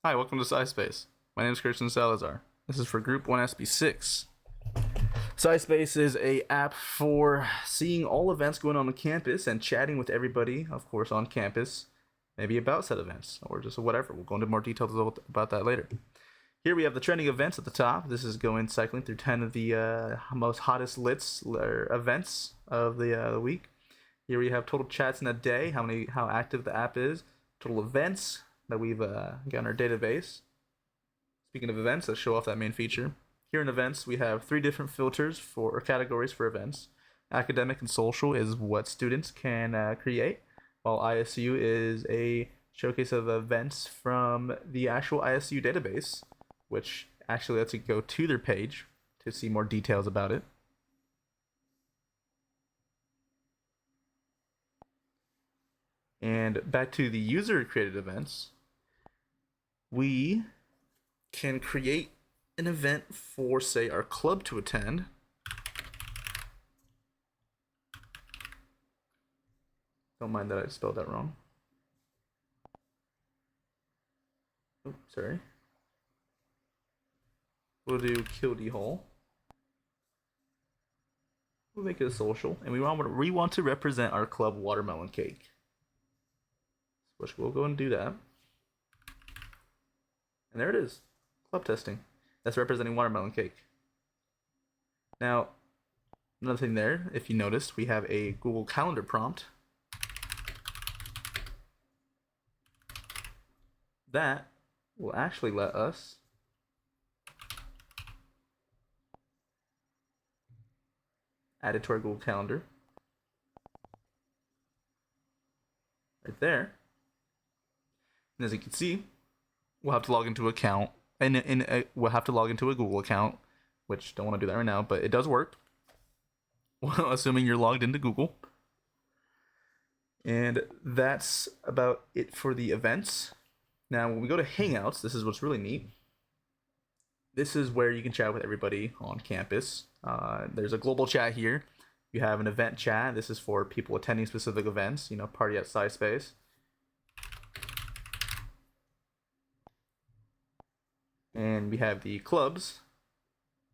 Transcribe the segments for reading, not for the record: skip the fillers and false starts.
Hi, welcome to CySpace. My name is Christian Salazar. This is for Group 1SB6. CySpace is a app for seeing all events going on campus and chatting with everybody, of course, on campus, maybe about said events or just whatever. We'll go into more details about that later. Here we have the trending events at the top. This is going cycling through 10 of the most hottest events of the week. Here we have total chats in a day, how active the app is, total events that we've got in our database. Speaking of events, let's show off that main feature. Here in events, we have 3 different filters or categories for events. Academic and social is what students can create, while ISU is a showcase of events from the actual ISU database, which actually lets you go to their page to see more details about it. And back to the user-created events, we can create an event for, say, our club to attend. Don't mind that I spelled that wrong. Oops, sorry. We'll do Kildy Hall. We'll make it a social, and we want to represent our club watermelon cake. Which we'll go and do that. And there it is, club testing. That's representing watermelon cake. Now, another thing there, if you noticed, we have a Google Calendar prompt. That will actually let us add it to our Google Calendar. Right there. And as you can see, we'll have to log into an account, and we'll have to log into a Google account, which don't want to do that right now, but it does work. Well, assuming you're logged into Google. And that's about it for the events. Now, when we go to Hangouts, this is what's really neat. This is where you can chat with everybody on campus. There's a global chat here. You have an event chat. This is for people attending specific events, party at CySpace. And we have the clubs,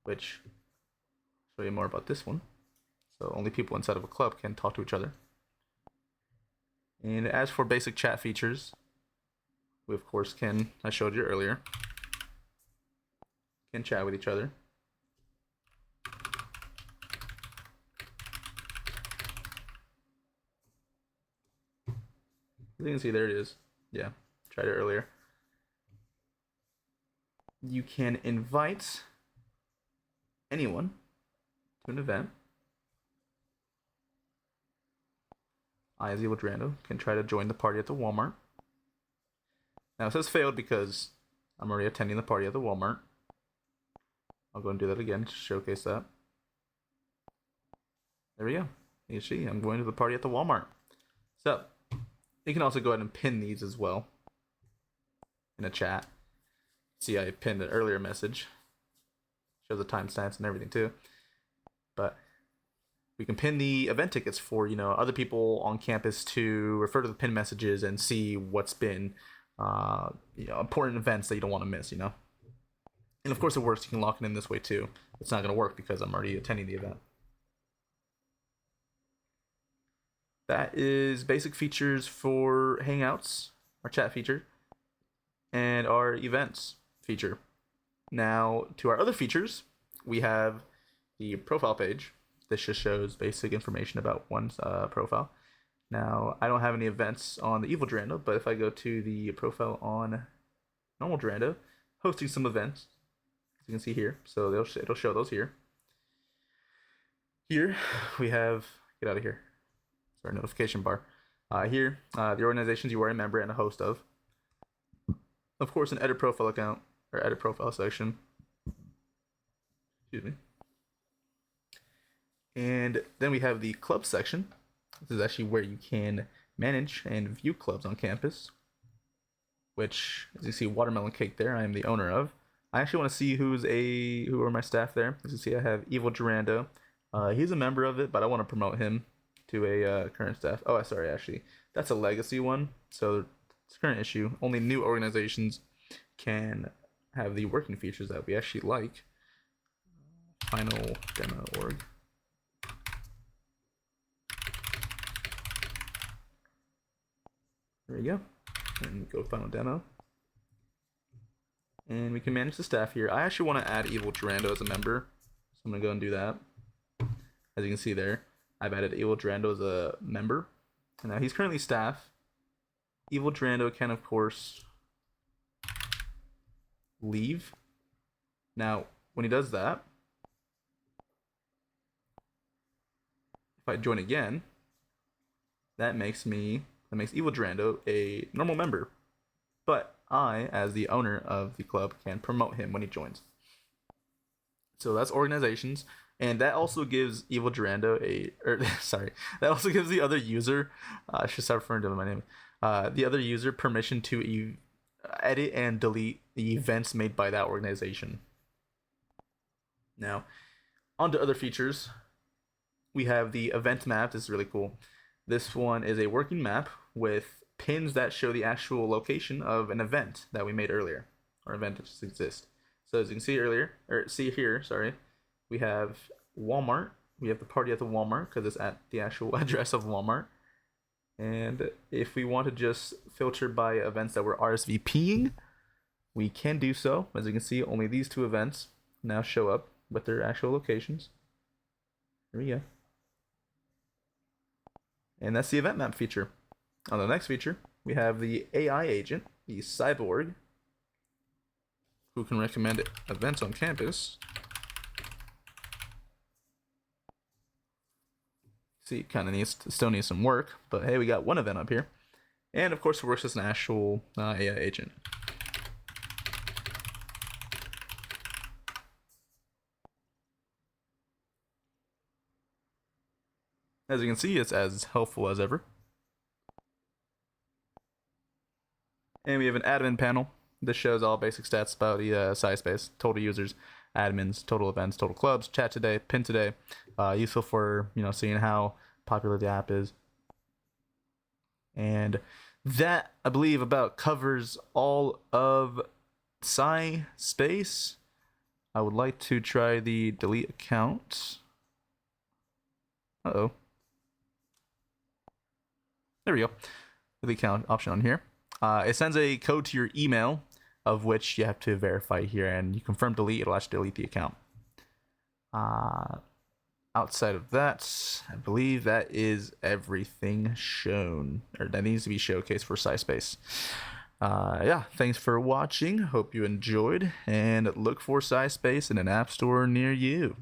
which I'll show you more about this one. So only people inside of a club can talk to each other. And as for basic chat features, we of course can, I showed you earlier, can chat with each other. As you can see, there it is. Yeah, tried it earlier. You can invite anyone to an event. I, as Rando, can try to join the party at the Walmart. Now it says failed because I'm already attending the party at the Walmart. I'll go and do that again to showcase that. There we go. You see, I'm going to the party at the Walmart. So, you can also go ahead and pin these as well in a chat. See, I pinned an earlier message. Shows the timestamps and everything too. But we can pin the event tickets for, other people on campus to refer to the pin messages and see what's been, important events that you don't want to miss, And of course it works. You can lock it in this way too. It's not going to work because I'm already attending the event. That is basic features for Hangouts, our chat feature, and our events feature. Now, to our other features, we have the profile page. This just shows basic information about one's profile. Now, I don't have any events on the Evil Durando, but if I go to the profile on normal Durando, hosting some events, as you can see here, so it'll show those here. Here we have, get out of here, sorry, notification bar. Here, the organizations you are a member and a host of. Of course, an edit profile account, or edit profile section. Excuse me. And then we have the club section. This is actually where you can manage and view clubs on campus, which, as you see, Watermelon Cake there, I am the owner of. I actually want to see who are my staff there. As you see, I have Evil Durando. He's a member of it, but I want to promote him to a current staff. Oh, sorry, actually, that's a legacy one. So it's current issue. Only new organizations can have the working features that we actually like. Final demo org. There we go. And go final demo. And we can manage the staff here. I actually want to add Evil Durando as a member, so I'm going to go and do that. As you can see there, I've added Evil Durando as a member. And now he's currently staff. Evil Durando can, of course, leave. Now, when he does that, if I join again, that makes Evil Durando a normal member. But I, as the owner of the club, can promote him when he joins. So that's organizations, and that also gives Evil Durando that also gives the other user, I should start referring to my name, the other user permission to edit and delete the events made by that organization. Now, on to other features. We have the event map. This is really cool. This one is a working map with pins that show the actual location of an event that we made earlier, or event that just exists. So as you can see here, we have Walmart. We have the party at the Walmart because it's at the actual address of Walmart. And if we want to just filter by events that we're RSVPing, we can do so. As you can see, only these two events now show up with their actual locations. There we go. And that's the event map feature. On the next feature, we have the AI agent, the cyborg, who can recommend events on campus. See, kind of still needs some work, but hey, we got one event up here. And of course, it works as an actual AI agent. As you can see, it's as helpful as ever. And we have an admin panel. This shows all basic stats about the CySpace: total users, admins, total events, total clubs, chat today, pin today. Useful for seeing how popular the app is. And that, I believe, about covers all of CySpace. I would like to try the delete account. Uh-oh. There we go. The account option on here. It sends a code to your email, of which you have to verify here, and you confirm delete. It'll actually delete the account. Outside of that, I believe that is everything shown, or that needs to be showcased for CySpace. Yeah, thanks for watching. Hope you enjoyed, and look for CySpace in an app store near you.